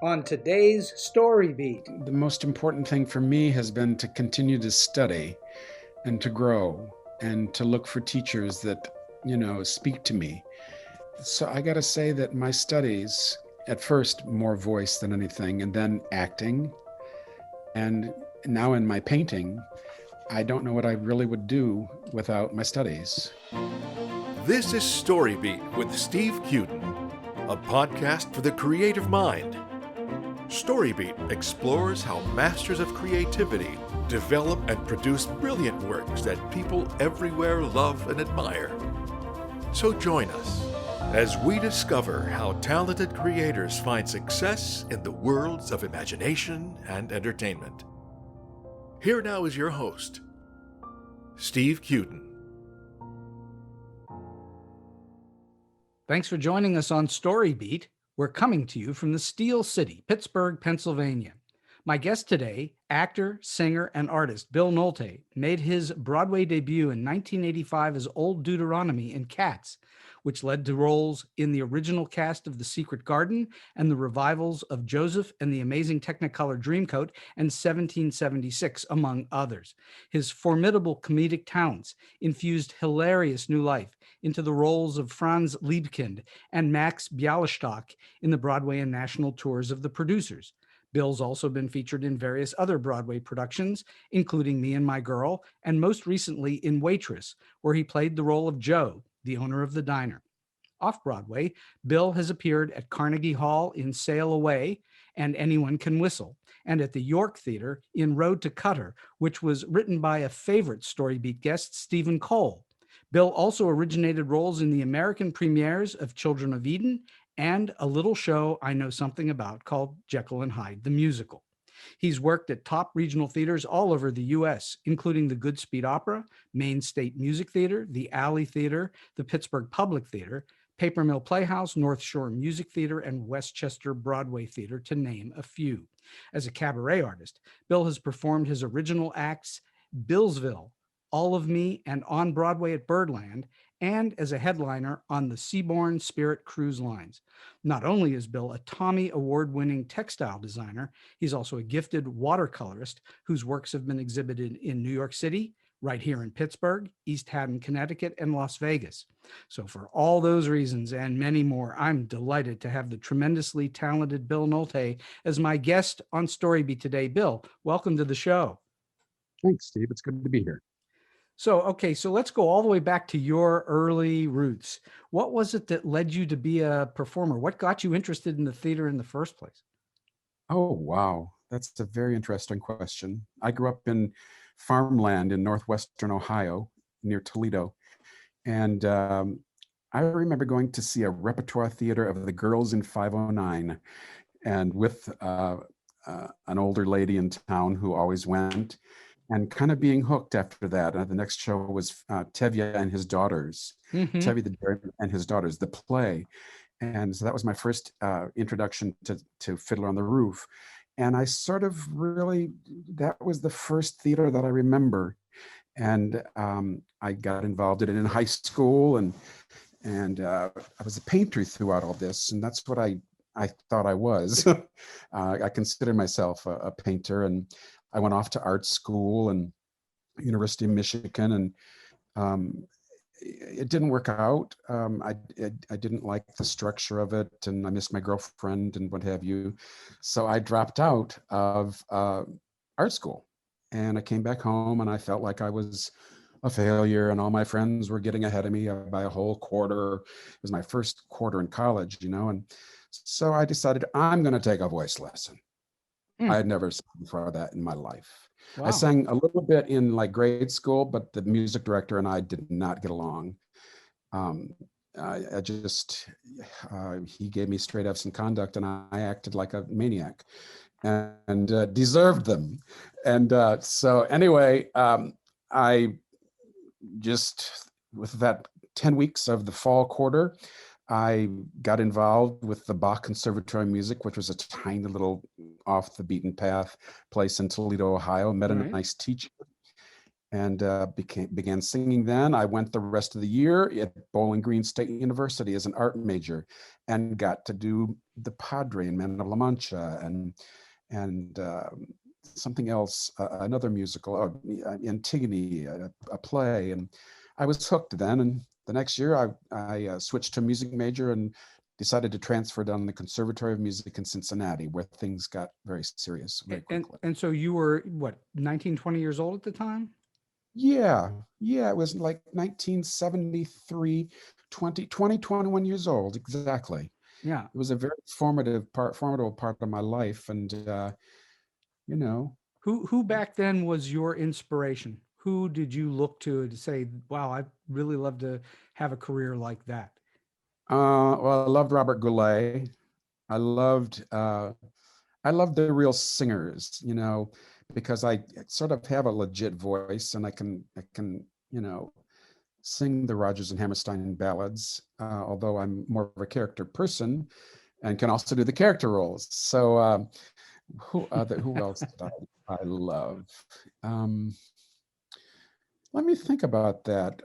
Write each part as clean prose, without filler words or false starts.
On today's StoryBeat. The most important thing for me has been to continue to study and to grow and to look for teachers that, speak to me. So I got to say that my studies, at first more voice than anything, and then acting, and now in my painting, I don't know what I really would do without my studies. This is StoryBeat with Steve Cuden, a podcast for the creative mind. StoryBeat explores how masters of creativity develop and produce brilliant works that people everywhere love and admire. So join us as we discover how talented creators find success in the worlds of imagination and entertainment. Here now is your host, Steve Cuden. Thanks for joining us on StoryBeat. We're coming to you from the Steel City, Pittsburgh, Pennsylvania. My guest today, actor, singer, and artist Bill Nolte, made his Broadway debut in 1985 as Old Deuteronomy in Cats, which led to roles in the original cast of The Secret Garden and the revivals of Joseph and the Amazing Technicolor Dreamcoat and 1776, among others. His formidable comedic talents infused hilarious new life into the roles of Franz Liebkind and Max Bialystock in the Broadway and national tours of The Producers. Bill's also been featured in various other Broadway productions, including Me and My Girl, and most recently in Waitress, where he played the role of Joe, the owner of the diner. Off-Broadway, Bill has appeared at Carnegie Hall in Sail Away and Anyone Can Whistle, and at the York Theatre in Road to Qatar, which was written by a favorite StoryBeat guest, Stephen Cole. Bill also originated roles in the American premieres of Children of Eden and a little show I know something about called Jekyll Hyde, the musical. He's worked at top regional theaters all over the U.S., including the Goodspeed Opera, Maine State Music Theatre, the Alley Theatre, the Pittsburgh Public Theatre, Papermill Playhouse, North Shore Music Theatre, and Westchester Broadway Theatre, to name a few. As a cabaret artist, Bill has performed his original acts Billsville, All of Me, and On Broadway at Birdland, and as a headliner on the Seabourne SPIRIT Cruise Lines. Not only is Bill a Tommy Award-winning textile designer, he's also a gifted watercolorist whose works have been exhibited in New York City, right here in Pittsburgh, East Haddam, Connecticut, and Las Vegas. So for all those reasons and many more, I'm delighted to have the tremendously talented Bill Nolte as my guest on StoryBeat today. Bill, welcome to the show. Thanks, Steve. It's good to be here. So let's go all the way back to your early roots. What was it that led you to be a performer? What got you interested in the theater in the first place? Oh, wow. That's a very interesting question. I grew up in farmland in northwestern Ohio, near Toledo. And I remember going to see a repertoire theater of The Girls in 509, and with an older lady in town who always went, and kind of being hooked after that. The next show was Tevye and His Daughters, Tevye the Dairyman and His Daughters, the play. And so that was my first introduction to Fiddler on the Roof. And I sort of really, that was the first theater that I remember. And I got involved in it in high school, and I was a painter throughout all this. And that's what I thought I was. I considered myself a painter, and I went off to art school and University of Michigan, and it didn't work out. I didn't like the structure of it, and I missed my girlfriend and what have you. So I dropped out of art school, and I came back home, and I felt like I was a failure, and all my friends were getting ahead of me by a whole quarter. It was my first quarter in college, and so I decided I'm going to take a voice lesson. I had never sung before that in my life. Wow. I sang a little bit in grade school, but the music director and I did not get along. He gave me straight F's in conduct, and I acted like a maniac and deserved them. And so anyway, I just, with that 10 weeks of the fall quarter, I got involved with the Bach Conservatory of Music, which was a tiny little off the beaten path place in Toledo, Ohio. Met a nice teacher, and began singing then. I went the rest of the year at Bowling Green State University as an art major and got to do The Padre and Man of La Mancha and something else, another musical, Antigone, a play. And I was hooked then. And the next year I switched to a music major and decided to transfer down to the Conservatory of Music in Cincinnati, where things got very serious very quickly. And so you were, what, 19, 20 years old at the time? Yeah, it was like 1973, 21 years old, exactly. Yeah. It was a very formidable part of my life. And, you know. Who back then was your inspiration? Who did you look to say, wow, I'd really love to have a career like that? Well, I loved Robert Goulet. I loved the real singers, you know, because I sort of have a legit voice and I can, you know, sing the Rodgers and Hammerstein ballads, although I'm more of a character person and can also do the character roles. So who else did I love? Let me think about that.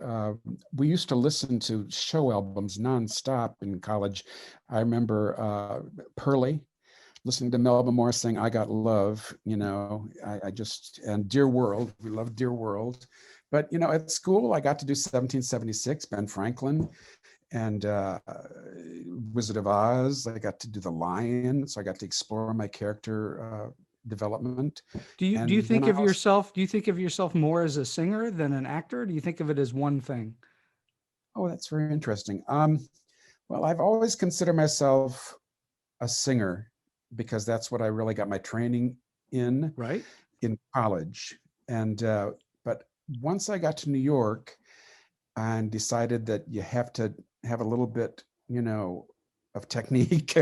We used to listen to show albums nonstop in college. I remember Pearly, listening to Melba Moore sing "I Got Love," you know, and Dear World, we loved Dear World. But, you know, at school, I got to do 1776, Ben Franklin, and Wizard of Oz. I got to do The Lion, so I got to explore my character development. Do you think of yourself more as a singer than an actor? Do you think of it as one thing? Oh, that's very interesting. Well, I've always considered myself a singer because that's what I really got my training in, right, in college. And but once I got to New York and decided that you have to have a little bit, you know, of technique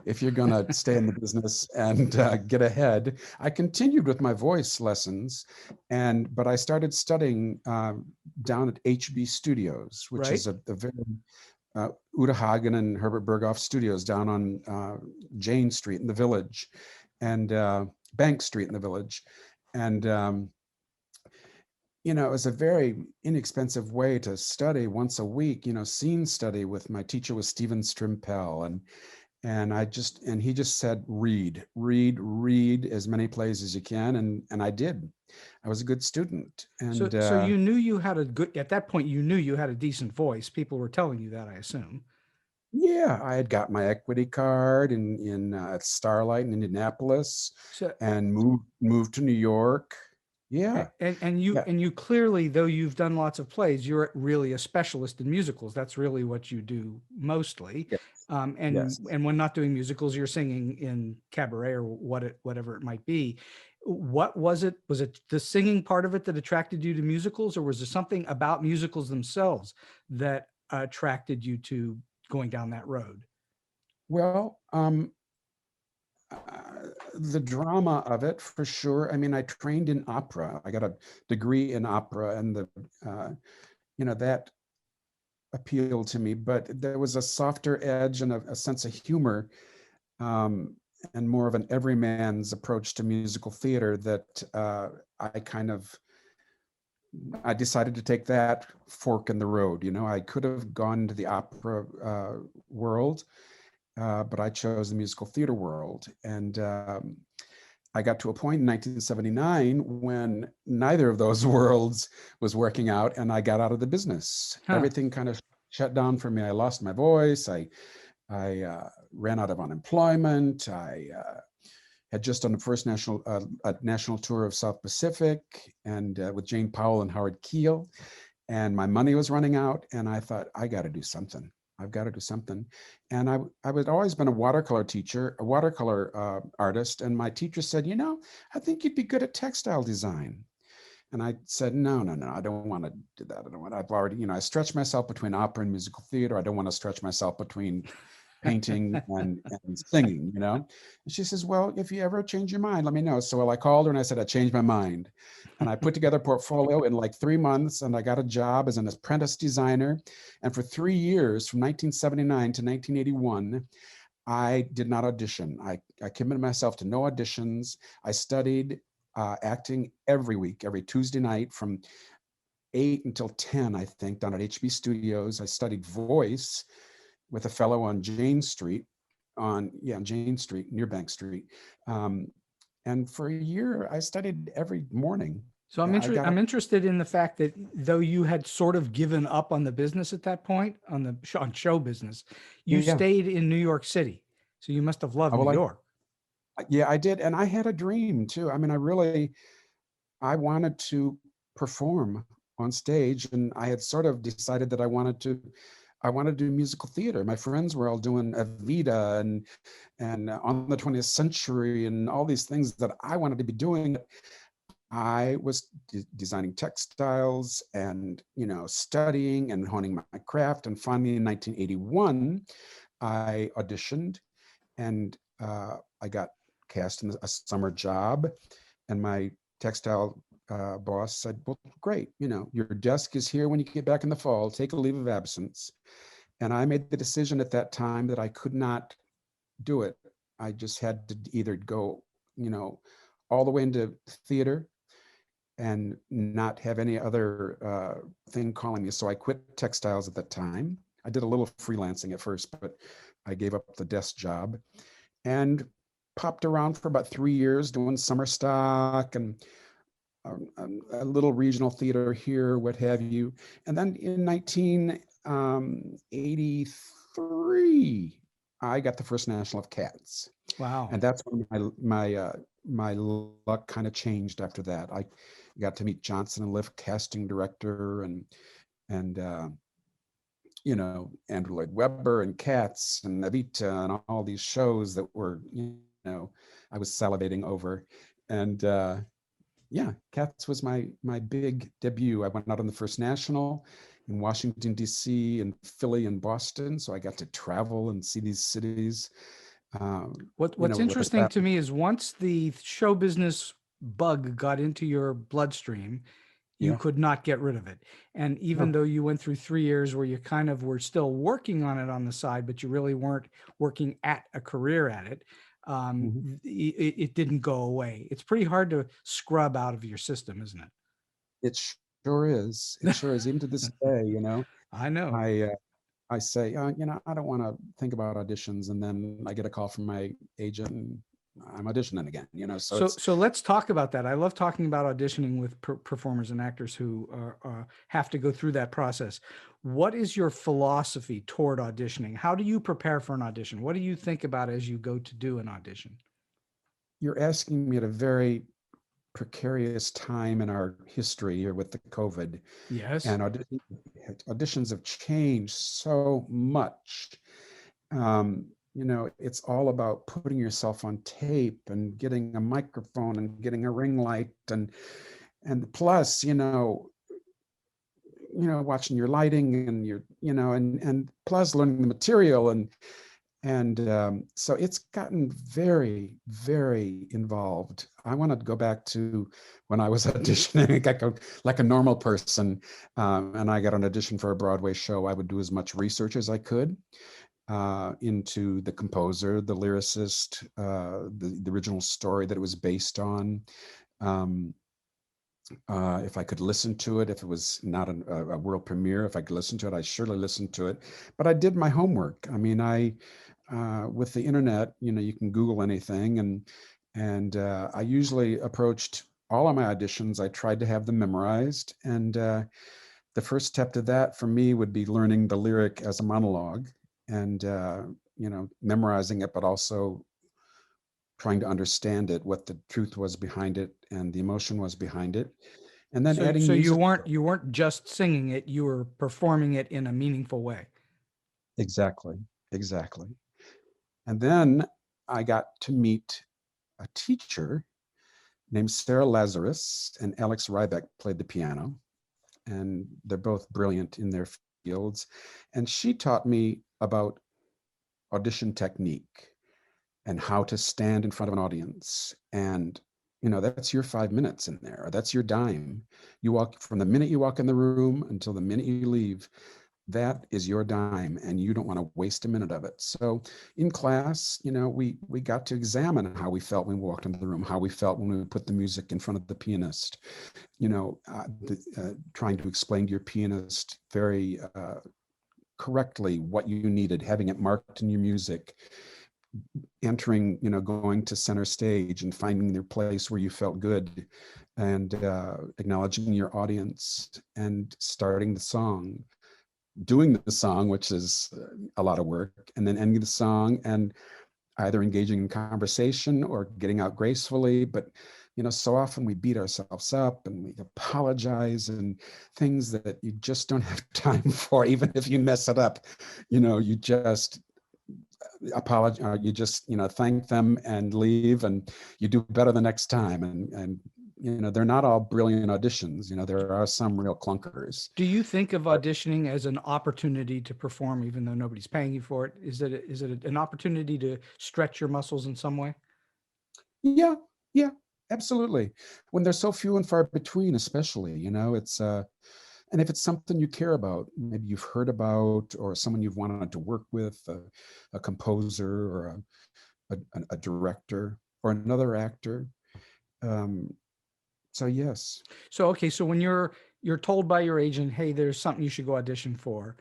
if you're going to stay in the business and get ahead, I continued with my voice lessons, but I started studying down at HB Studios, which is a very Uta Hagen and Herbert Berghoff studios down on Jane Street in the Village, and Bank Street in the Village. And you know, it was a very inexpensive way to study once a week, you know, scene study. With my teacher was Stephen Strimpell, and he just said, read as many plays as you can, and I did. I was a good student. And so you knew you had at that point you knew you had a decent voice. People were telling you that, I assume. Yeah, I had got my equity card at Starlight in Indianapolis, and moved to New York. Yeah. And you clearly, though you've done lots of plays, you're really a specialist in musicals. That's really what you do mostly. Yes. And when not doing musicals, you're singing in cabaret or whatever it might be. What was it? Was it the singing part of it that attracted you to musicals, or was there something about musicals themselves that attracted you to going down that road? Well, the drama of it, for sure. I mean, I trained in opera. I got a degree in opera, and you know, that appealed to me. But there was a softer edge and a sense of humor, and more of an everyman's approach to musical theater that I decided to take that fork in the road. You know, I could have gone to the opera world, but I chose the musical theater world. And I got to a point in 1979 when neither of those worlds was working out, and I got out of the business. Everything kind of shut down for me. I lost my voice. I ran out of unemployment. I had just done the first national tour of South Pacific, and with Jane Powell and Howard Keel, and my money was running out. And I thought, I got to do something. I've got to do something. And I had always been a watercolor teacher, a watercolor artist. And my teacher said, you know, I think you'd be good at textile design. And I said, no, I don't want to do that. I've already, you know, I stretched myself between opera and musical theater. I don't want to stretch myself between painting and singing, you know? And she says, well, if you ever change your mind, let me know. So I called her and I said, I changed my mind. And I put together a portfolio in like 3 months, and I got a job as an apprentice designer. And for 3 years, from 1979 to 1981, I did not audition. I committed myself to no auditions. I studied. acting every week, every Tuesday night from 8 until 10, I think, down at HB Studios. I studied voice with a fellow on Jane Street, Jane Street, near Bank Street. And for a year, I studied every morning. So I'm interested in the fact that though you had sort of given up on the business at that point, on show business, you stayed in New York City. So you must have loved New York. Yeah, I did. And I had a dream too. I mean, I wanted to perform on stage, and I had sort of decided that I wanted to do musical theater. My friends were all doing Evita and On the 20th Century and all these things that I wanted to be doing. I was designing textiles and, studying and honing my craft. And finally, in 1981, I auditioned, and I got cast in a summer job. And my textile boss said, well, great, your desk is here when you get back in the fall, take a leave of absence. And I made the decision at that time that I could not do it. I just had to either go, all the way into theater and not have any other thing calling me. So I quit textiles at that time. I did a little freelancing at first, but I gave up the desk job and popped around for about 3 years doing summer stock and a little regional theater here, what have you. And then in 1983, I got the first national of Cats. Wow. And that's when my luck kind of changed after that. I got to meet Johnson and Lift casting director and Andrew Lloyd Webber and Cats and Evita and all these shows that were, I was salivating over. And Cats was my big debut. I went out on the first national in Washington, D.C. and Philly and Boston. So I got to travel and see these cities. What's interesting to me is once the show business bug got into your bloodstream, you could not get rid of it. And even though you went through 3 years where you kind of were still working on it on the side, but you really weren't working at a career at it, it didn't go away. It's pretty hard to scrub out of your system, isn't it? It sure is. It sure is. Even to this day, I know. I say, I don't want to think about auditions, and then I get a call from my agent, and I'm auditioning again. So let's talk about that. I love talking about auditioning with performers and actors who have to go through that process. What is your philosophy toward auditioning? How do you prepare for an audition? What do you think about as you go to do an audition? You're asking me at a very precarious time in our history here with the COVID. Yes. And auditions have changed so much. It's all about putting yourself on tape and getting a microphone and getting a ring light and plus, watching your lighting and your, and plus learning the material and so it's gotten very, very involved. I want to go back to when I was auditioning like a normal person, and I got an audition for a Broadway show. I would do as much research as I could into the composer, the lyricist, the original story that it was based on. If I could listen to it, if it was not a world premiere, if I could listen to it, I surely listened to it. But I did my homework. I mean, with the internet, you can Google anything, and I usually approached all of my auditions. I tried to have them memorized, and the first step to that for me would be learning the lyric as a monologue, and memorizing it, but also trying to understand it, what the truth was behind it and the emotion was behind it, and then adding. So you weren't just singing it; you were performing it in a meaningful way. Exactly. And then I got to meet a teacher named Sarah Lazarus, and Alex Rybeck played the piano, and they're both brilliant in their fields. And she taught me about audition technique and how to stand in front of an audience. And, that's your 5 minutes in there, or that's your dime. You walk from the minute you walk in the room until the minute you leave. that is your dime, and you don't want to waste a minute of it. So in class, we got to examine how we felt when we walked into the room, how we felt when we put the music in front of the pianist, trying to explain to your pianist very correctly what you needed, having it marked in your music, entering, going to center stage and finding their place where you felt good, and acknowledging your audience and starting the song, doing the song, which is a lot of work, and then ending the song and either engaging in conversation or getting out gracefully. But so often we beat ourselves up and we apologize, and things that you just don't have time for. Even if you mess it up, you just apologize, you just thank them and leave, and you do better the next time. And they're not all brilliant auditions. There are some real clunkers. Do you think of auditioning as an opportunity to perform, even though nobody's paying you for it? Is it an opportunity to stretch your muscles in some way? Yeah, absolutely. When they're so few and far between, especially, it's and if it's something you care about, maybe you've heard about, or someone you've wanted to work with, a composer or a director or another actor. So yes. So, okay. So when you're told by your agent, hey, there's something you should go audition for,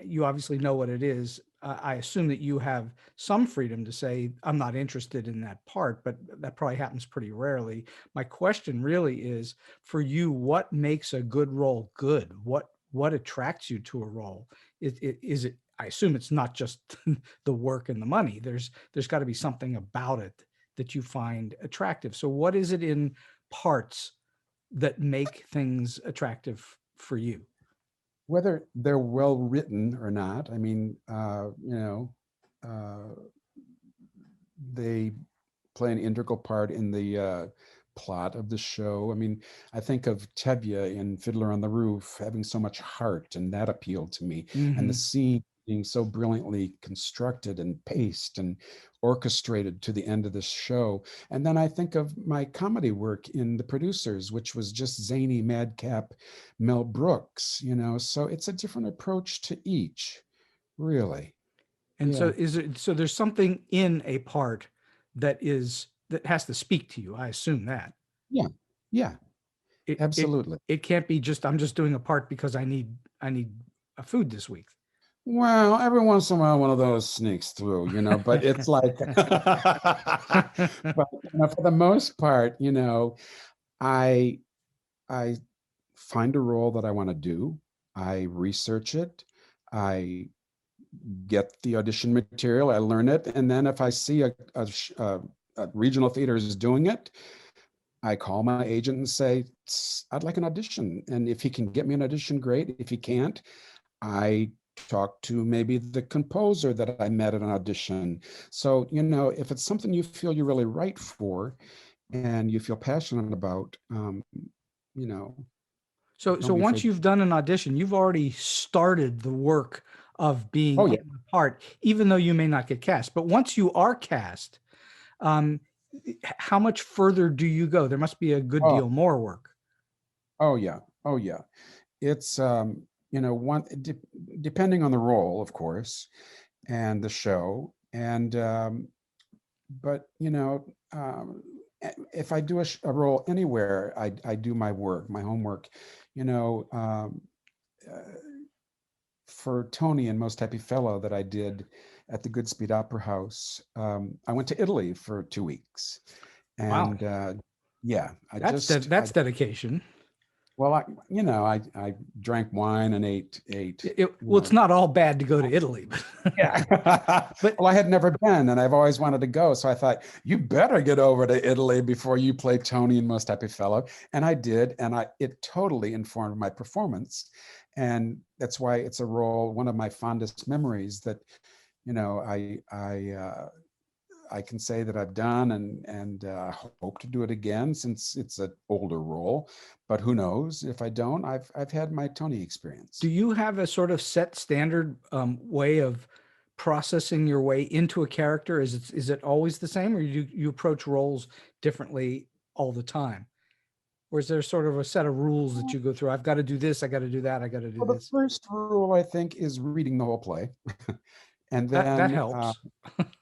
you obviously know what it is. I assume that you have some freedom to say, I'm not interested in that part, but that probably happens pretty rarely. My question really is, for you, what makes a good role good? What attracts you to a role? Is it, I assume it's not just the work and the money. There's got to be something about it that you find attractive. So what is it in parts that make things attractive for you? Whether they're well written or not, I mean, they play an integral part in the plot of the show. I mean, I think of Tevye in Fiddler on the Roof having so much heart, and that appealed to me. Mm-hmm. And the scene being so brilliantly constructed and paced and orchestrated to the end of the show. And then I think of my comedy work in The Producers, which was just zany, madcap Mel Brooks, so it's a different approach to each, really. And so there's something in a part that has to speak to you. I assume that. Yeah, absolutely. It can't be just, I'm just doing a part because I need a food this week. Well, every once in a while, one of those sneaks through, but it's like, but for the most part, I find a role that I want to do. I research it. I get the audition material. I learn it. And then if I see a regional theater is doing it, I call my agent and say, I'd like an audition. And if he can get me an audition, great. If he can't, I talk to maybe the composer that I met at an audition. So, if it's something you feel you're really right for and you feel passionate about, So once you've done an audition, you've already started the work of being in the part, even though you may not get cast. But once you are cast, how much further do you go? There must be a good deal more work. Oh yeah. It's depending on the role, of course, and the show, and but if I do a role anywhere, I do my work, my homework. For Tony and Most Happy Fellow that I did at the Goodspeed Opera House, I went to Italy for 2 weeks, and wow. That's dedication. Well, I drank wine and ate. It's not all bad to go to Italy. Yeah. But I had never been, and I've always wanted to go. So I thought, you better get over to Italy before you play Tony in Most Happy Fellow. And I did, and it totally informed my performance. And that's why it's a role, one of my fondest memories that, I can say that I've done, and hope to do it again, since it's an older role. But who knows? If I don't, I've had my Tony experience. Do you have a sort of set standard way of processing your way into a character? Is it always the same, or you approach roles differently all the time? Or is there sort of a set of rules that you go through? I've got to do this, I got to do that, I got to do Well, the this. first rule, I think, is reading the whole play. And That then, helps.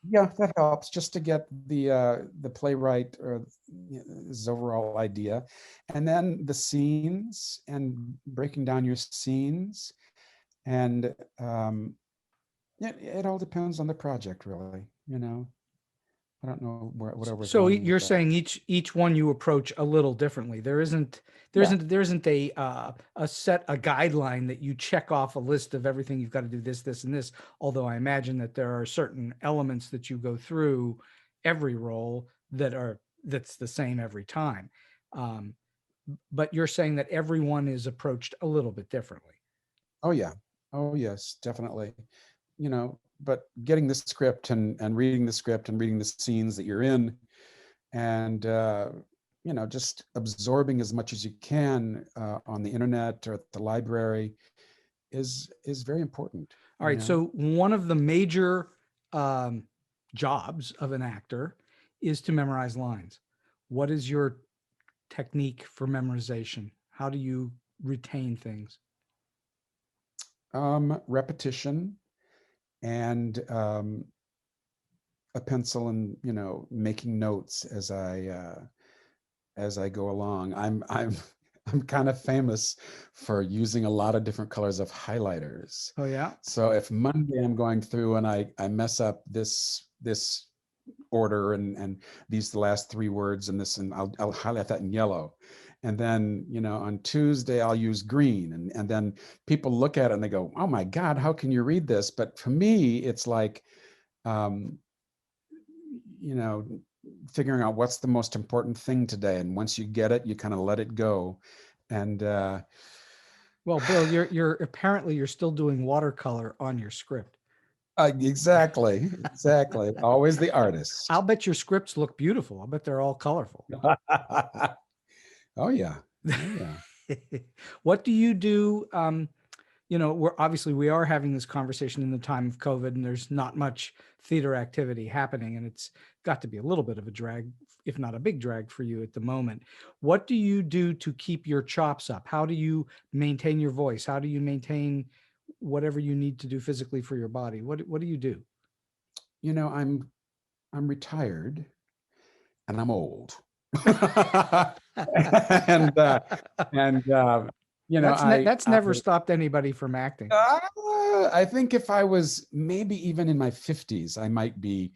yeah, that helps just to get the playwright or his overall idea. And then the scenes and breaking down your scenes. And it all depends on the project, really, you know. I don't know what I was So going you're with that. saying each one you approach a little differently. Yeah. There isn't a guideline that you check off a list of everything you've got to do this, this, and this. Although I imagine that there are certain elements that you go through every role that's the same every time. Um, but you're saying that everyone is approached a little bit differently. Oh, yeah. Oh, yes, definitely. You know, but getting the script and reading the script and reading the scenes that you're in, and you know, just absorbing as much as you can on the internet or at the library is very important. All You right. know? So one of the major jobs of an actor is to memorize lines. What is your technique for memorization? How do you retain things? Repetition and a pencil, and you know, making notes as I go along. I'm kind of famous for using a lot of different colors of highlighters. Oh yeah. So if Monday I'm going through and I mess up this order and these the last three words and this, and I'll highlight that in yellow. And then, you know, on Tuesday I'll use green, and then people look at it and they go, oh my God, how can you read this? But for me, it's like, you know, figuring out what's the most important thing today. And once you get it, you kind of let it go. And well, Bill, you're apparently you're still doing watercolor on your script. exactly. Always the artist. I'll bet your scripts look beautiful. I'll bet they're all colorful. Oh yeah. Oh yeah. What do you do? You know, we are having this conversation in the time of COVID, and there's not much theater activity happening, and it's got to be a little bit of a drag, if not a big drag for you at the moment. What do you do to keep your chops up? How do you maintain your voice? How do you maintain whatever you need to do physically for your body? What do you do? You know, I'm retired and I'm old. and you know, that's never stopped anybody from acting. I think if I was maybe even in my 50s, I might be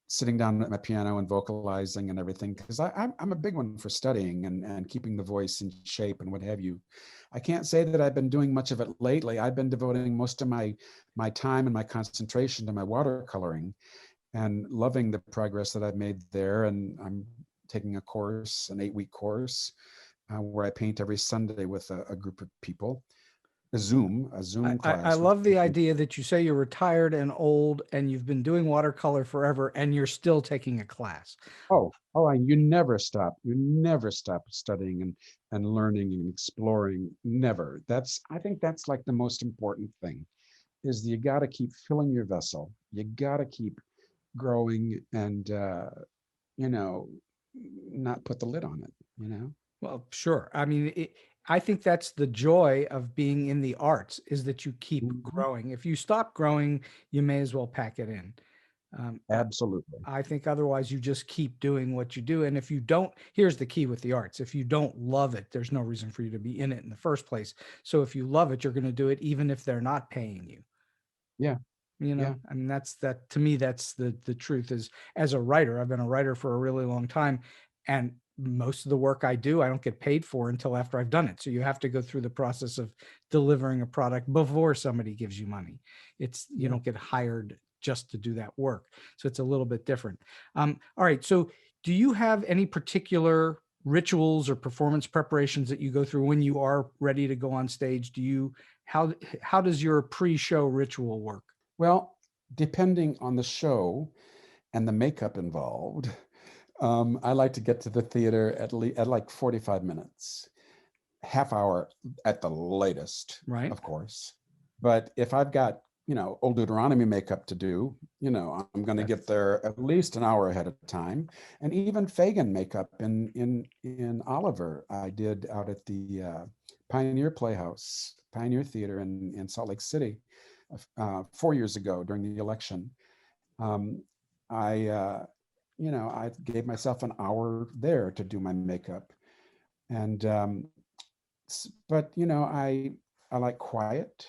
sitting down at my piano and vocalizing and everything, because I'm a big one for studying and keeping the voice in shape and what have you. I can't say that I've been doing much of it lately. I've been devoting most of my time and my concentration to my watercoloring, and loving the progress that I've made there. And I'm taking a course, an 8-week course, where I paint every Sunday with a group of people, a Zoom class. I love the idea that you say you're retired and old and you've been doing watercolor forever and you're still taking a class. And you never stop. You never stop studying and learning and exploring. Never. I think that's like the most important thing, is you got to keep filling your vessel. You got to keep growing and, you know, not put the lid on it, you know? Well, sure. I mean, I think that's the joy of being in the arts, is that you keep growing. If you stop growing, you may as well pack it in. Absolutely. I think otherwise you just keep doing what you do. And if you don't, here's the key with the arts. If you don't love it, there's no reason for you to be in it in the first place. So if you love it, you're going to do it even if they're not paying you. Yeah. You know, I mean, to me, that's the truth. Is, as a writer, I've been a writer for a really long time, and most of the work I do, I don't get paid for until after I've done it. So you have to go through the process of delivering a product before somebody gives you money. You don't get hired just to do that work. So it's a little bit different. All right. So do you have any particular rituals or performance preparations that you go through when you are ready to go on stage? How does your pre-show ritual work? Well, depending on the show and the makeup involved, I like to get to the theater at like 45 minutes, half hour at the latest, right? Of course. But if I've got Old Deuteronomy makeup to do, I'm going to get there at least an hour ahead of time. And even Fagin makeup in Oliver, I did out at the Pioneer Playhouse, Pioneer Theater in Salt Lake City 4 years ago during the election. I gave myself an hour there to do my makeup. And, but, I like quiet.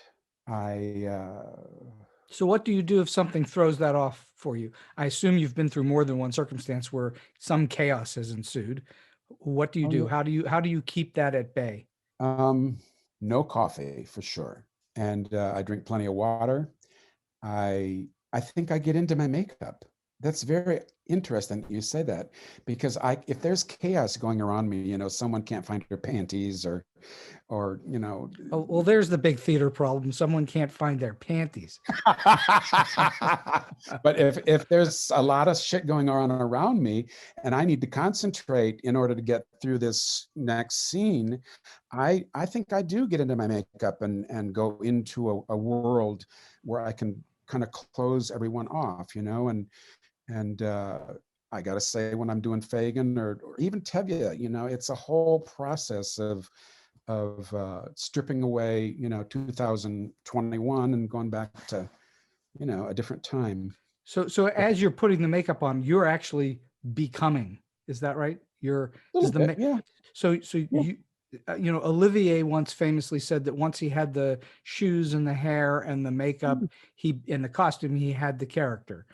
So what do you do if something throws that off for you? I assume you've been through more than one circumstance where some chaos has ensued. What do you do? Yeah. How do you keep that at bay? No coffee for sure. And I drink plenty of water. I think I get into my makeup. That's very interesting that you say that, because if there's chaos going around me, someone can't find their panties or Oh, well, there's the big theater problem. Someone can't find their panties. But if there's a lot of shit going on around me and I need to concentrate in order to get through this next scene, I think I do get into my makeup and go into a world where I can kind of close everyone off, and I got to say, when I'm doing Fagin or even Tevye, it's a whole process of stripping away, 2021 and going back to, a different time. So as you're putting the makeup on, you're actually becoming. Is that right? Yeah. So you, Olivier once famously said that once he had the shoes and the hair and the makeup, and the costume, he had the character.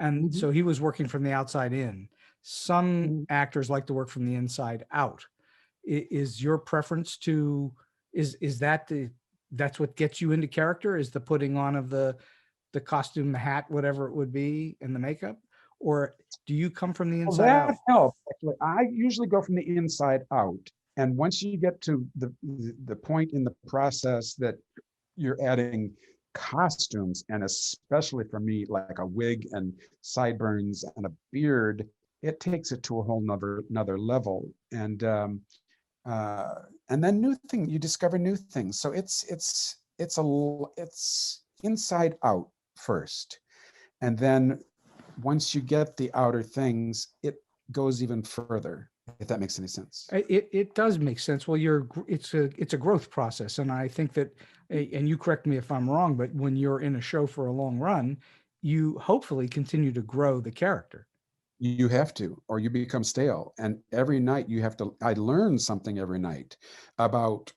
And so he was working from the outside in. Some actors like to work from the inside out. Is your preference to, that's what gets you into character, is the putting on of the costume, the hat, whatever it would be, and the makeup? Or do you come from the inside out? That helps. Actually, I usually go from the inside out. And once you get to the point in the process that you're adding costumes, and especially for me, like a wig and sideburns and a beard, it takes it to a whole another level. And then you discover new things. So it's inside out first, and then once you get the outer things, it goes even further. If that makes any sense. It does make sense. Well, it's a growth process, and I think that, and you correct me if I'm wrong, but when you're in a show for a long run, you hopefully continue to grow the character. You have to, or you become stale. And every night I learn something every night about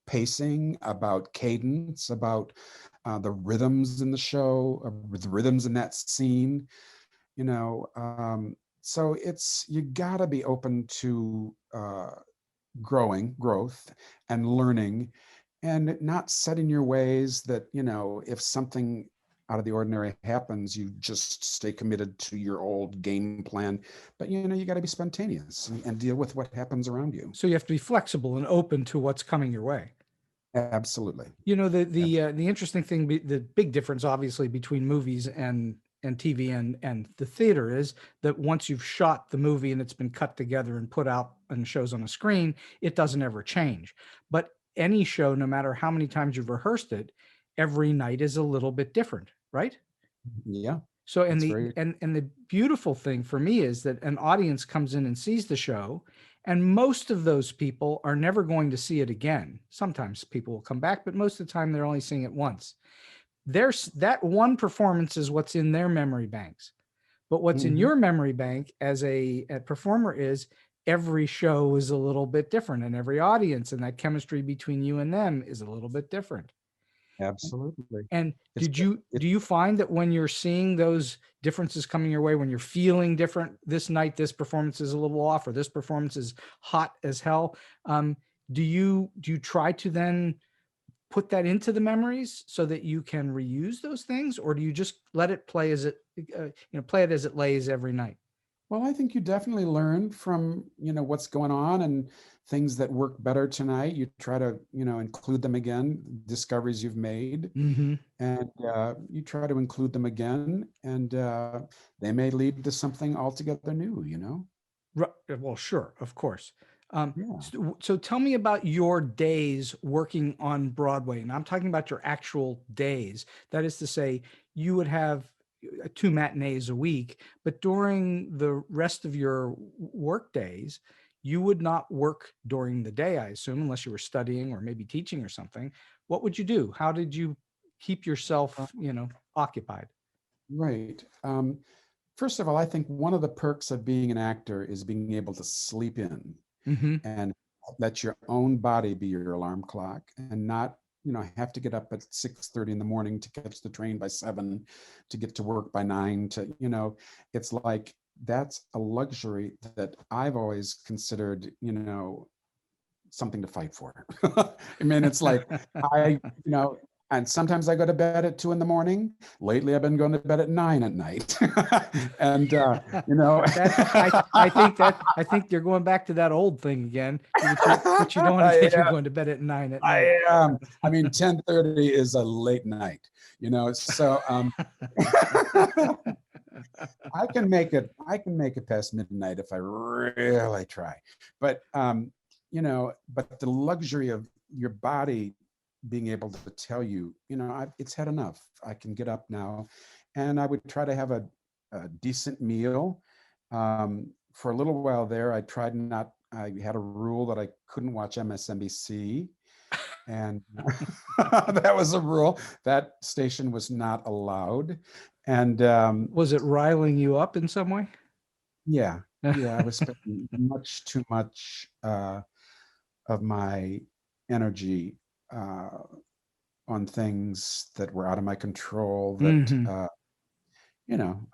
pacing, about cadence, about the rhythms in the show, the rhythms in that scene, so you gotta be open to growth and learning, and not set in your ways that, if something out of the ordinary happens, you just stay committed to your old game plan. But, you gotta be spontaneous and deal with what happens around you. So you have to be flexible and open to what's coming your way. Absolutely. The interesting thing, the big difference, obviously, between movies and TV and the theater is that once you've shot the movie and it's been cut together and put out and shows on a screen, it doesn't ever change. But any show, no matter how many times you've rehearsed it, every night is a little bit different, right? Yeah. So and the beautiful thing for me is that an audience comes in and sees the show, and most of those people are never going to see it again. Sometimes people will come back, but most of the time they're only seeing it once. There's that one performance is what's in their memory banks. But what's in your memory bank as a performer is every show is a little bit different, and every audience, and that chemistry between you and them is a little bit different. Absolutely. And do you find that when you're seeing those differences coming your way, when you're feeling different, this night, this performance is a little off, or this performance is hot as hell, do you try to then put that into the memories so that you can reuse those things, or do you just let it play as it, play it as it lays every night? Well, I think you definitely learn from, what's going on, and things that work better tonight. You try to, include them again, discoveries you've made, and you try to include them again, and they may lead to something altogether new, Right. Well, sure, of course. Yeah. So tell me about your days working on Broadway. And I'm talking about your actual days. That is to say, you would have 2 matinees a week, but during the rest of your work days, you would not work during the day, I assume, unless you were studying or maybe teaching or something. What would you do? How did you keep yourself, occupied? Right. First of all, I think one of the perks of being an actor is being able to sleep in Mm-hmm. and let your own body be your alarm clock, and not, have to get up at 6:30 in the morning to catch the train by 7, to get to work by 9, it's like, that's a luxury that I've always considered, something to fight for. I mean, it's like, and sometimes I go to bed at 2 in the morning. Lately, I've been going to bed at 9 at night. And, I think you're going back to that old thing again, but you don't want to get you're going to bed at 9 at night. I am. I mean, 10:30 is a late night, so I can make it past midnight if I really try. But, but the luxury of your body being able to tell you, it's had enough. I can get up now. And I would try to have a decent meal. For a little while there, I had a rule that I couldn't watch MSNBC. And that was a rule. That station was not allowed. And was it riling you up in some way? Yeah. I was spending much too much of my energy on things that were out of my control, that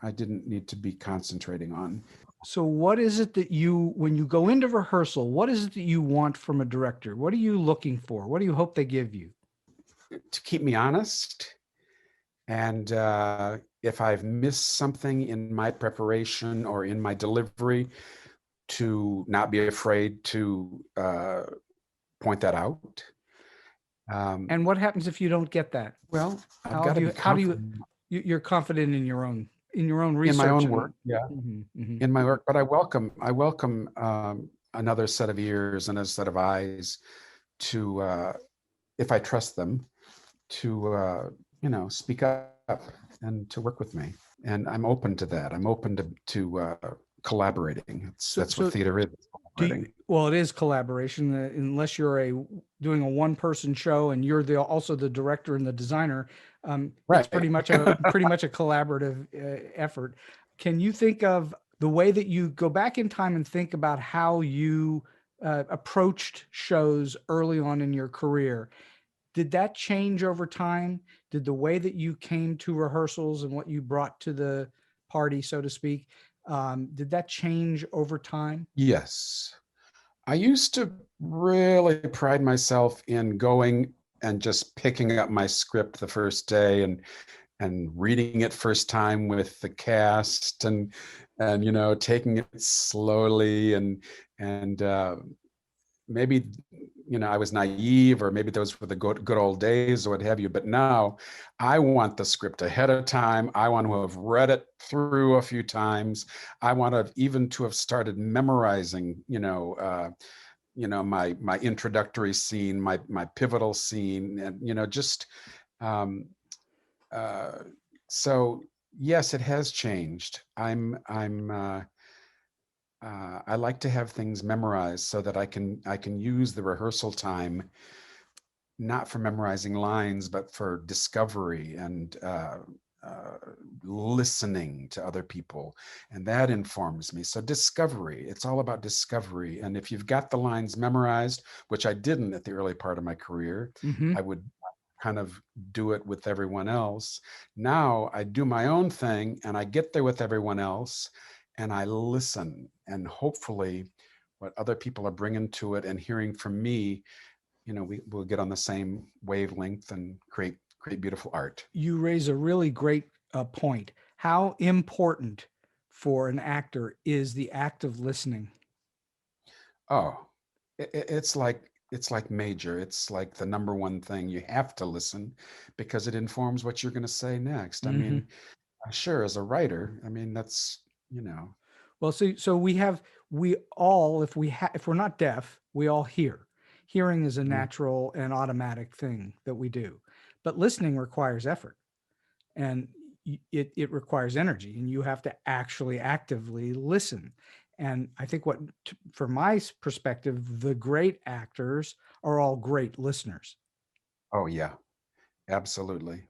I didn't need to be concentrating on. So what is it that when you go into rehearsal, what is it that you want from a director? What are you looking for? What do you hope they give you? To keep me honest. And if I've missed something in my preparation or in my delivery, to not be afraid to point that out. And what happens if you don't get that? Well, you're confident in your own research, in my own work, in my work. But I welcome another set of ears and a set of eyes to, if I trust them, to speak up and to work with me. And I'm open to that. I'm open to collaborating. That's what theater is. Well, it is collaboration, unless you're doing a one-person show and you're also the director and the designer. Right. It's pretty much a collaborative effort. Can you think of the way that you go back in time and think about how you approached shows early on in your career? Did that change over time? Did the way that you came to rehearsals and what you brought to the party, so to speak, did that change over time? Yes. I used to really pride myself in going and just picking up my script the first day and reading it first time with the cast and taking it slowly and maybe I was naive, or maybe those were the good old days or what have you. But now I want the script ahead of time. I want to have read it through a few times. I want to have started memorizing, my introductory scene, my pivotal scene, and so yes, it has changed. I like to have things memorized so that I can use the rehearsal time, not for memorizing lines, but for discovery and listening to other people. And that informs me. So discovery, it's all about discovery. And if you've got the lines memorized, which I didn't at the early part of my career, I would kind of do it with everyone else. Now I do my own thing and I get there with everyone else. And I listen, and hopefully what other people are bringing to it and hearing from me, we'll get on the same wavelength and create beautiful art. You raise a really great point. How important for an actor is the act of listening? Oh, it's like major. It's like the number one thing. You have to listen because it informs what you're going to say next. I mean, sure, as a writer, I mean, that's, Well, so we have we all, if we're not deaf, we all hear. Hearing is a natural and automatic thing that we do, but listening requires effort, and it requires energy, and you have to actually actively listen. And I think from my perspective, the great actors are all great listeners. Oh yeah, absolutely.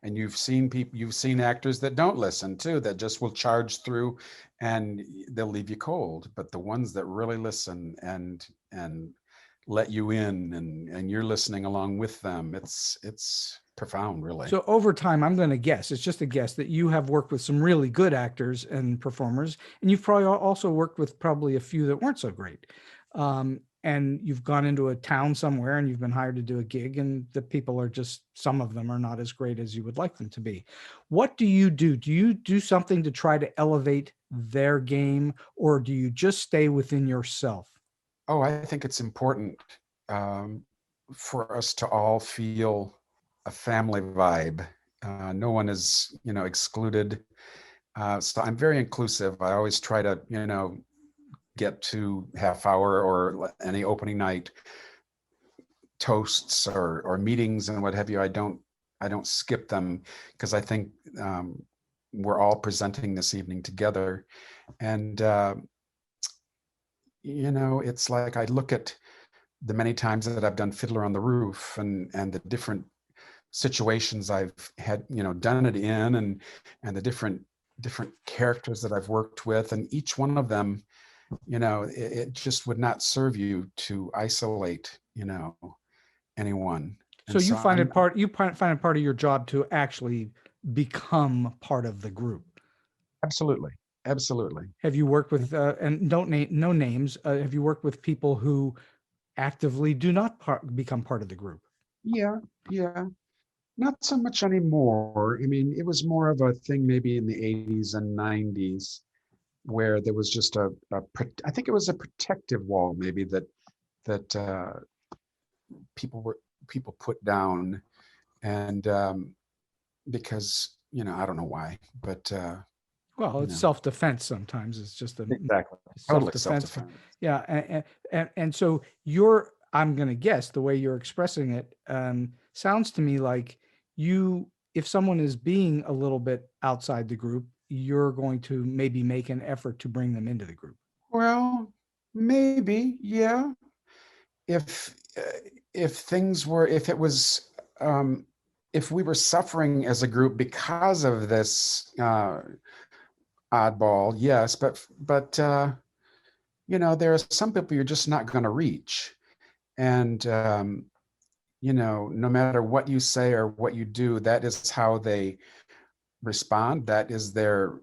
And you've seen actors that don't listen too, that just will charge through and they'll leave you cold. But the ones that really listen and let you in, and you're listening along with them, it's profound, really. So over time, I'm going to guess, it's just a guess, that you have worked with some really good actors and performers, and you've probably also worked with probably a few that weren't so great. And you've gone into a town somewhere and you've been hired to do a gig, and the people are just, some of them are not as great as you would like them to be. What do you do? Do you do something to try to elevate their game, or do you just stay within yourself? Oh, I think it's important for us to all feel a family vibe. No one is, excluded. So I'm very inclusive. I always try to, get to half hour or any opening night toasts or meetings and what have you. I don't skip them, because I think we're all presenting this evening together. And, it's like, I look at the many times that I've done Fiddler on the Roof and the different situations I've had, done it in, and the different characters that I've worked with, and each one of them, it just would not serve you to isolate, anyone. So you find it part of your job to actually become part of the group. Absolutely. Have you worked with, and no names, have you worked with people who actively do not become part of the group? Yeah. Not so much anymore. I mean, it was more of a thing maybe in the 80s and 90s, where there was just I think it was a protective wall maybe that people put down, and because, I don't know why, but well, it's self-defense sometimes. It's just exactly totally self-defense. Yeah, and so I'm going to guess the way you're expressing it sounds to me like if someone is being a little bit outside the group, you're going to maybe make an effort to bring them into the group. Well, maybe, yeah. If we were suffering as a group because of this oddball, yes, but there are some people you're just not going to reach, and no matter what you say or what you do, that is how they respond. That is their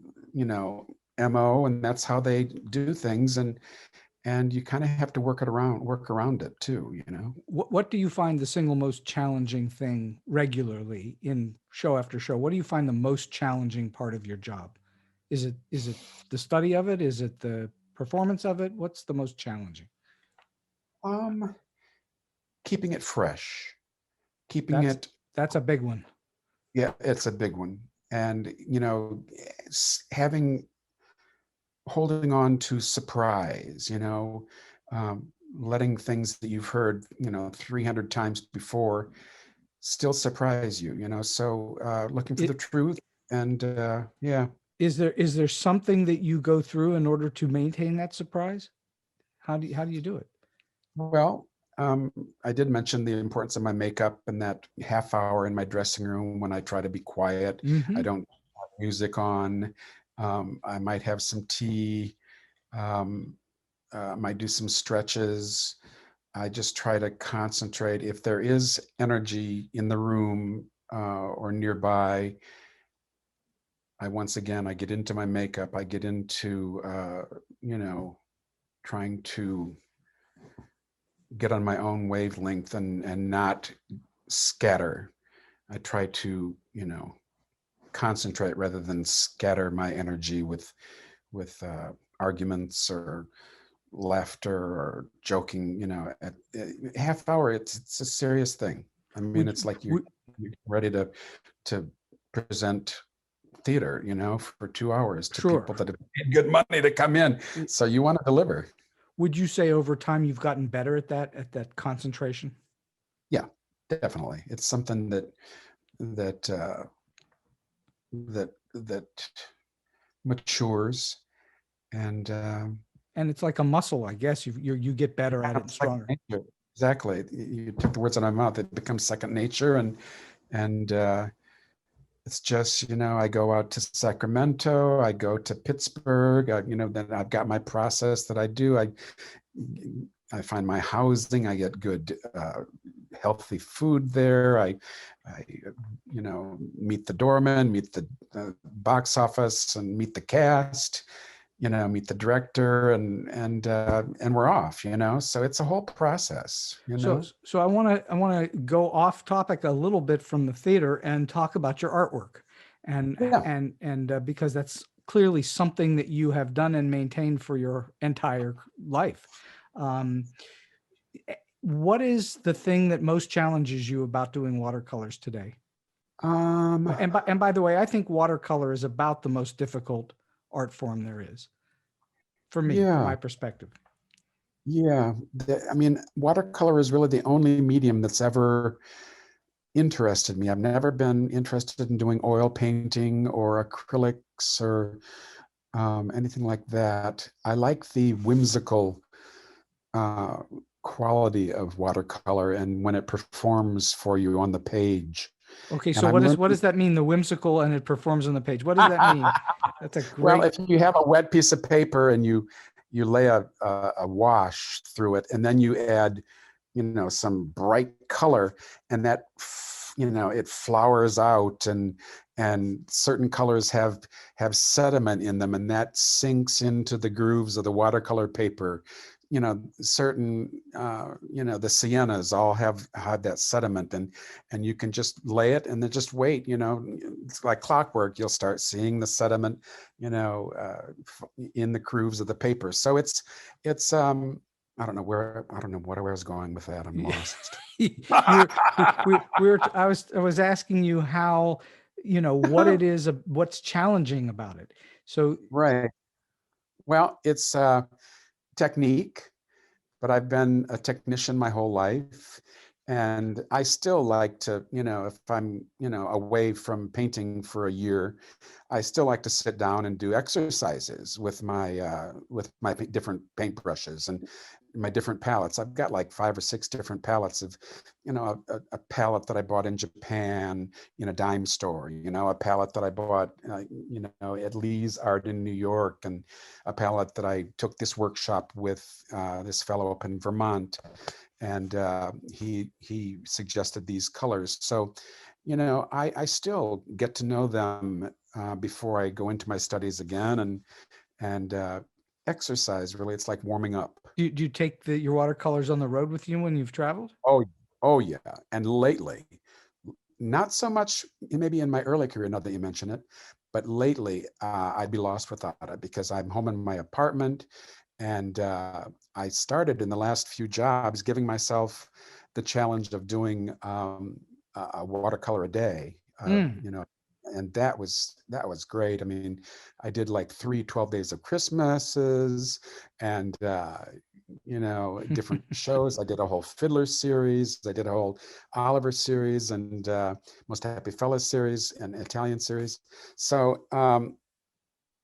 MO, and that's how they do things, and you kind of have to work around it too. What do you find the single most challenging thing regularly in show after show? What do you find the most challenging part of your job? Is it the study of it? Is it the performance of it? What's the most challenging? Keeping it fresh, that's a big one. Yeah, it's a big one. And, holding on to surprise, letting things that you've heard, 300 times before still surprise you, so looking for the truth. And yeah. Is there something that you go through in order to maintain that surprise? How do you do it? Well, I did mention the importance of my makeup and that half hour in my dressing room when I try to be quiet. Mm-hmm. I don't have music on. I might have some tea. Might do some stretches. I just try to concentrate. If there is energy in the room or nearby, I get into my makeup. I get into, trying to get on my own wavelength and not scatter. I try to, concentrate rather than scatter my energy with arguments or laughter or joking. At half hour, it's a serious thing. I mean, it's like you're ready to present theater, for 2 hours to Sure. people that have paid good money to come in. So you want to deliver. Would you say over time you've gotten better at that concentration? Yeah, definitely. It's something that matures, and it's like a muscle, I guess. You get better at it and stronger. Exactly. You took the words out of my mouth. It becomes second nature, and it's just, I go out to Sacramento, I go to Pittsburgh, then I've got my process that I do. I find my housing, I get good, healthy food there. I meet the doorman, meet the box office, and meet the cast, meet the director, and we're off, so it's a whole process, So I want to go off topic a little bit from the theater and talk about your artwork, and because that's clearly something that you have done and maintained for your entire life. What is the thing that most challenges you about doing watercolors today? And by the way, I think watercolor is about the most difficult art form there is, for me, from my perspective. Yeah, watercolor is really the only medium that's ever interested me. I've never been interested in doing oil painting or acrylics or anything like that. I like the whimsical quality of watercolor, and when it performs for you on the page. Okay, so what does that mean? The whimsical and it performs on the page. What does that mean? That's a great. Well, if you have a wet piece of paper and you lay a wash through it, and then you add, some bright color, and that, it flowers out, and certain colors have sediment in them, and that sinks into the grooves of the watercolor paper. Certain, the siennas all have that sediment, and you can just lay it and then just wait, it's like clockwork. You'll start seeing the sediment, in the grooves of the paper. So it's I don't know where I was going with that. I'm lost. I was asking you how, what it is, what's challenging about it. So, right. Well, it's technique, but I've been a technician my whole life, and I still like to, if I'm, away from painting for a year, I still like to sit down and do exercises with my different paintbrushes and my different palettes. I've got like 5 or 6 different palettes of, a palette that I bought in Japan in a dime store, a palette that I bought, at Lee's Art in New York, and a palette that I took this workshop with this fellow up in Vermont, and he suggested these colors. So, I still get to know them before I go into my studies again, and exercise, really, it's like warming up. Do you take your watercolors on the road with you when you've traveled? Oh yeah. And lately, not so much maybe in my early career, not that you mention it, but lately I'd be lost without it, because I'm home in my apartment, and I started in the last few jobs giving myself the challenge of doing a watercolor a day, and that was great. I mean, I did like 3 12 days of Christmases, and different shows. I did a whole Fiddler series. I did a whole Oliver series, and Most Happy Fellas series, and Italian series. So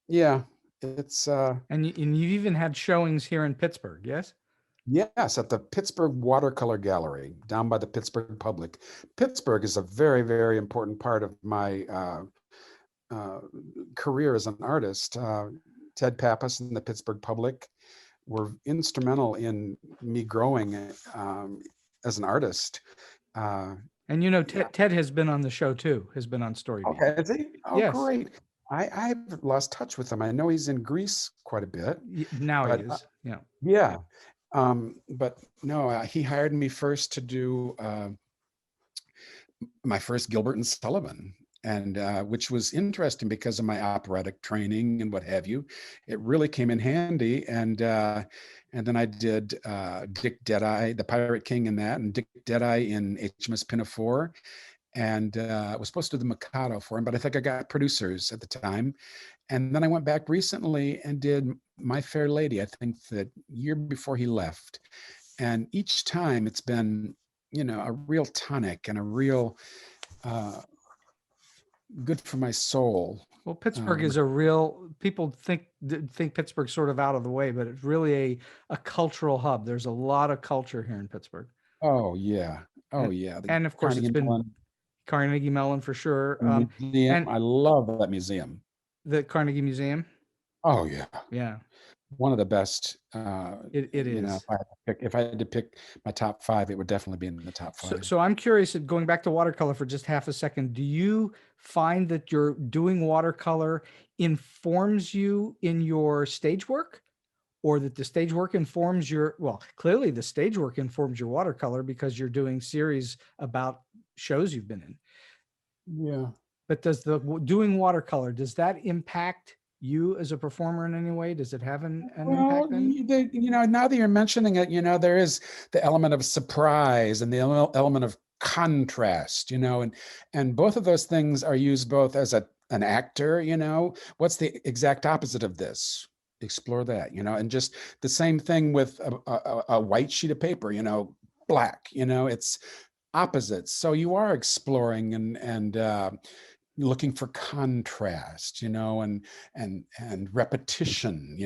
yeah, it's and you've even had showings here in Pittsburgh, yes? Yes, at the Pittsburgh Watercolor Gallery down by the Pittsburgh Public. Pittsburgh is a very, very important part of my career as an artist. Ted Pappas and the Pittsburgh Public were instrumental in me growing as an artist. And Ted has been on the show too, has been on StoryBeat. Okay, is he? Oh, yes. Great. I've lost touch with him. I know he's in Greece quite a bit. Now he is, yeah. Yeah. But no, he hired me first to do my first Gilbert and Sullivan, and which was interesting because of my operatic training and what have you. It really came in handy, and then I did Dick Deadeye, the Pirate King, in that, and Dick Deadeye in HMS Pinafore, and I was supposed to do the Mikado for him, but I think I got producers at the time. And then I went back recently and did My Fair Lady, I think the year before he left. And each time it's been, a real tonic and a real good for my soul. Well, Pittsburgh is a real, people think Pittsburgh's sort of out of the way, but it's really a cultural hub. There's a lot of culture here in Pittsburgh. Oh, yeah. Oh, yeah. And of course, Carnegie it's been Mellon Carnegie Mellon for sure. Museum. And I love that museum. the Carnegie Museum. Oh, yeah. Yeah. One of the best. It is. If I had to pick my top 5, it would definitely be in the top 5. So I'm curious, going back to watercolor for just half a second, do you find that you're doing watercolor informs you in your stage work, or that the stage work informs clearly the stage work informs your watercolor because you're doing series about shows you've been in. Yeah. But does doing watercolor, does that impact you as a performer in any way? Does it have an impact then? Now that you're mentioning it, there is the element of surprise and the element of contrast, and both of those things are used both as an actor, what's the exact opposite of this? Explore that, and just the same thing with a white sheet of paper, black, it's opposites. So you are exploring and looking for contrast, and repetition,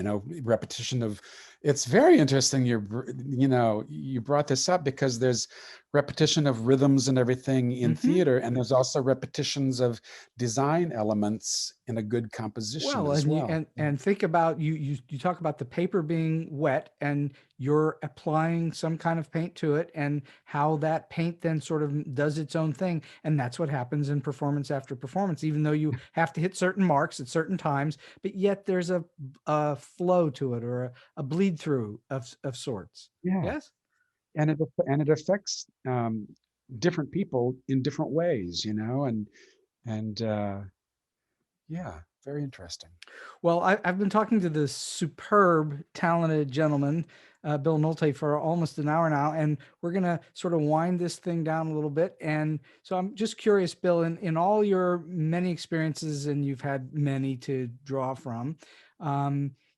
repetition of, it's very interesting. You brought this up because there's repetition of rhythms and everything in theater, and there's also repetitions of design elements in a good composition as well. And think about you talk about the paper being wet and you're applying some kind of paint to it, and how that paint then sort of does its own thing. And that's what happens in performance after performance, even though you have to hit certain marks at certain times, but yet there's a flow to it, or a bleed through of sorts. Yeah. Yes. And it affects different people in different ways, and yeah, very interesting. Well, I've been talking to this superb, talented gentleman, Bill Nolte, for almost an hour now, and we're going to sort of wind this thing down a little bit. And so I'm just curious, Bill, in all your many experiences, and you've had many to draw from,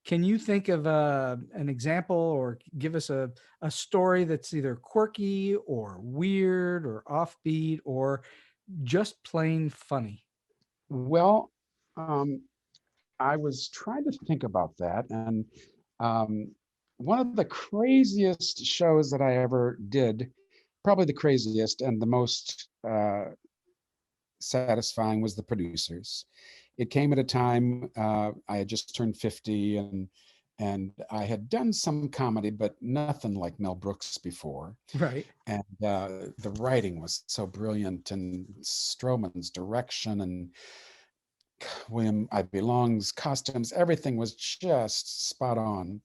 can you think of an example, or give us a story that's either quirky or weird or offbeat or just plain funny? Well, I was trying to think about that, and one of the craziest shows that I ever did, probably the craziest and the most satisfying, was The Producers. It came at a time I had just turned 50, and I had done some comedy, but nothing like Mel Brooks before. Right. And the writing was so brilliant, and Stroman's direction, and William I. Belong's costumes, everything was just spot on.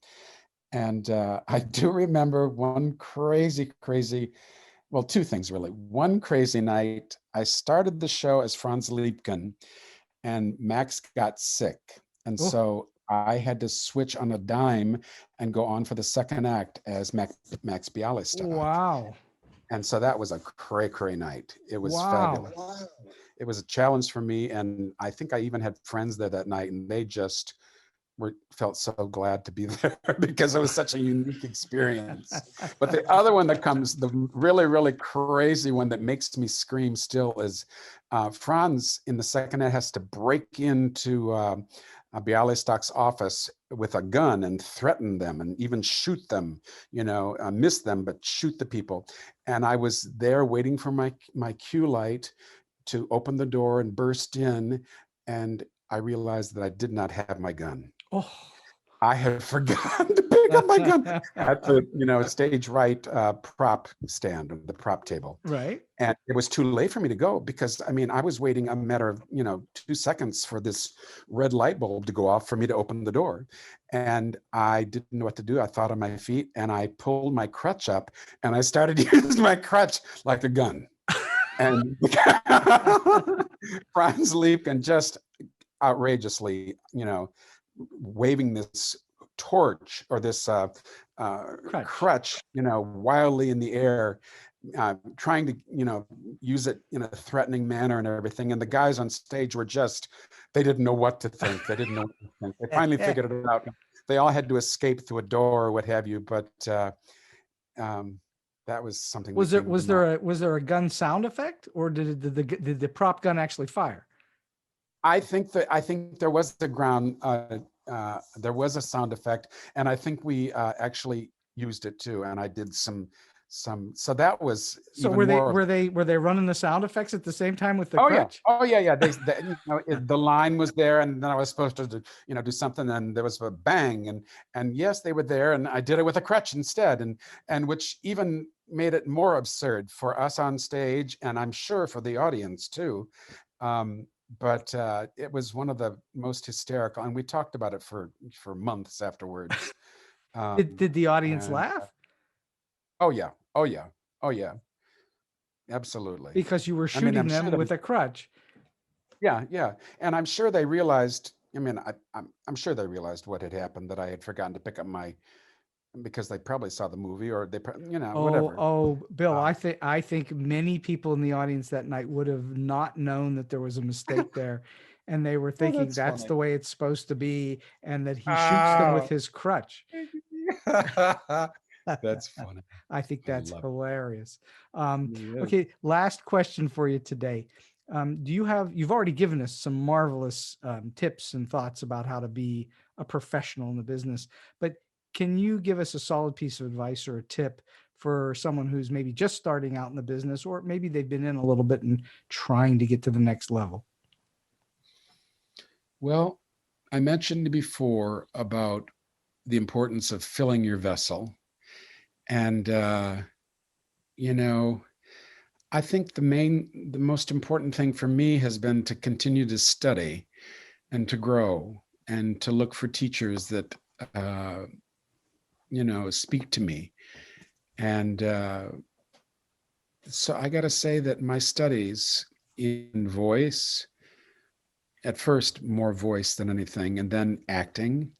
And I do remember one crazy, well, two things really. One crazy night, I started the show as Franz Liebkind, and Max got sick. And so I had to switch on a dime and go on for the second act as Max Bialy style. Wow. And so that was a cray night. It was fabulous. Wow. It was a challenge for me. And I think I even had friends there that night, and they just felt so glad to be there because it was such a unique experience. But the other one that comes, the really, really crazy one that makes me scream still, is Franz in the second act has to break into Bialystock's office with a gun and threaten them and even shoot them, miss them, but shoot the people. And I was there waiting for my cue light to open the door and burst in, and I realized that I did not have my gun. Oh, I had forgotten to pick up my gun at the, stage right prop stand, or the prop table. Right. And it was too late for me to go because, I was waiting a matter of, 2 seconds for this red light bulb to go off for me to open the door. And I didn't know what to do. I thought on my feet, and I pulled my crutch up, and I started using my crutch like a gun. And Franz Liebkind just outrageously, waving this torch or this crutch, wildly in the air, trying to, use it in a threatening manner and everything. And the guys on stage were they didn't know what to think. They didn't know what to think. They finally figured it out. They all had to escape through a door or what have you. But that was something. Was there a gun sound effect, or did the prop gun actually fire? I think there was there was a sound effect, and I think we actually used it too. And I did some. So that was. So were they running the sound effects at the same time with the crutch? Yeah. The line was there, and then I was supposed to do something, and there was a bang, and yes, they were there, and I did it with a crutch instead, and which even made it more absurd for us on stage, and I'm sure for the audience too. But it was one of the most hysterical, and we talked about it for months afterwards. Did the audience laugh? Oh yeah, absolutely. Because you were shooting them with a crutch. Yeah, and I'm sure they realized. I'm sure they realized what had happened, that I had forgotten to pick up because they probably saw the movie, or they, whatever. Oh, Bill, I think many people in the audience that night would have not known that there was a mistake there, and they were thinking that's the way it's supposed to be, and that he shoots them with his crutch. That's funny. I think that's hilarious. Okay, last question for you today. You've already given us some marvelous tips and thoughts about how to be a professional in the business, but can you give us a solid piece of advice or a tip for someone who's maybe just starting out in the business, or maybe they've been in a little bit and trying to get to the next level? Well, I mentioned before about the importance of filling your vessel. And, I think the most important thing for me has been to continue to study and to grow and to look for teachers that, speak to me. And so I got to say that my studies in voice, at first more voice than anything, and then acting,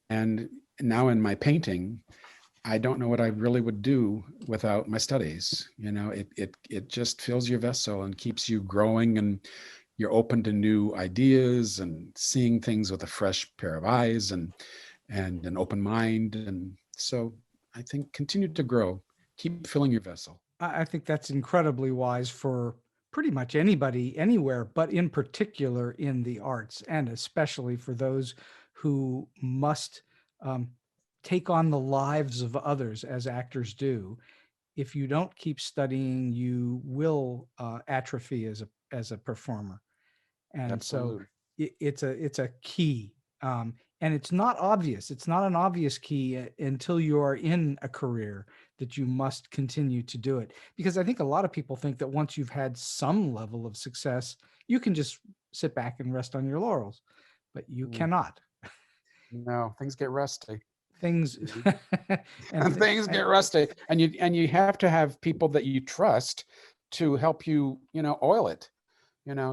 and now in my painting, I don't know what I really would do without my studies. It just fills your vessel and keeps you growing, and you're open to new ideas and seeing things with a fresh pair of eyes and an open mind. And so I think continue to grow, keep filling your vessel. I think that's incredibly wise for pretty much anybody, anywhere, but in particular in the arts, and especially for those who must take on the lives of others as actors do. If you don't keep studying, you will atrophy as a performer. And Absolutely. So it's a key. And it's not obvious. It's not an obvious key until you are in a career that you must continue to do it. Because I think a lot of people think that once you've had some level of success, you can just sit back and rest on your laurels, but you cannot. No, things get rusty. Things things get rusty, and you have to have people that you trust to help you, oil it,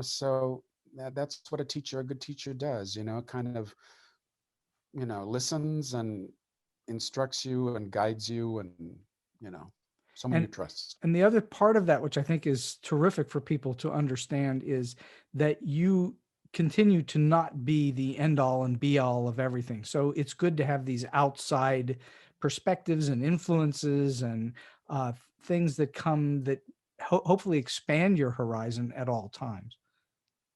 so that's what a good teacher does, kind of, listens and instructs you and guides you, and, someone you trust. And the other part of that, which I think is terrific for people to understand, is that you continue to not be the end all and be all of everything. So it's good to have these outside perspectives and influences and things that come that hopefully expand your horizon at all times.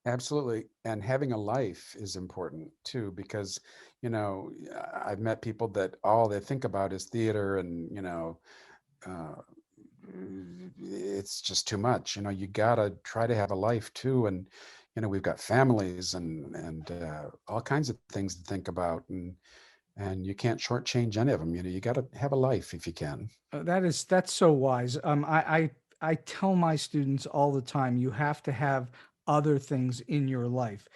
Absolutely. And having a life is important too, because, I've met people that all they think about is theater, and, it's just too much. You gotta try to have a life too. And, we've got families and all kinds of things to think about, and you can't shortchange any of them. You got to have a life if you can. That's so wise. I tell my students all the time, you have to have other things in your life.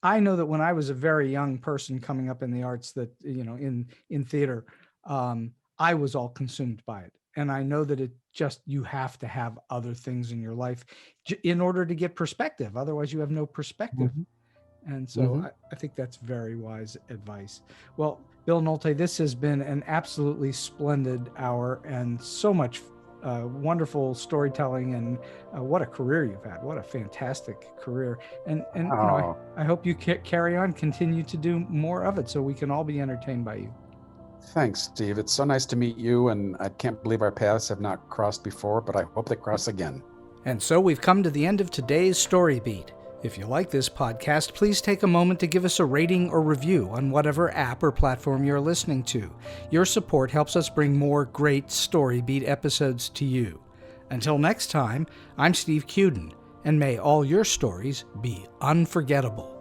I know that when I was a very young person coming up in the arts, that, in theater, I was all consumed by it. And I know that you have to have other things in your life in order to get perspective. Otherwise you have no perspective. Mm-hmm. And so I think that's very wise advice. Well, Bill Nolte, this has been an absolutely splendid hour and so much wonderful storytelling, and what a career you've had. What a fantastic career. And you know, I hope you carry on, continue to do more of it so we can all be entertained by you. Thanks, Steve. It's so nice to meet you, and I can't believe our paths have not crossed before, but I hope they cross again. And so we've come to the end of today's Story Beat. If you like this podcast, please take a moment to give us a rating or review on whatever app or platform you're listening to. Your support helps us bring more great Story Beat episodes to you. Until next time, I'm Steve Cuden, and may all your stories be unforgettable.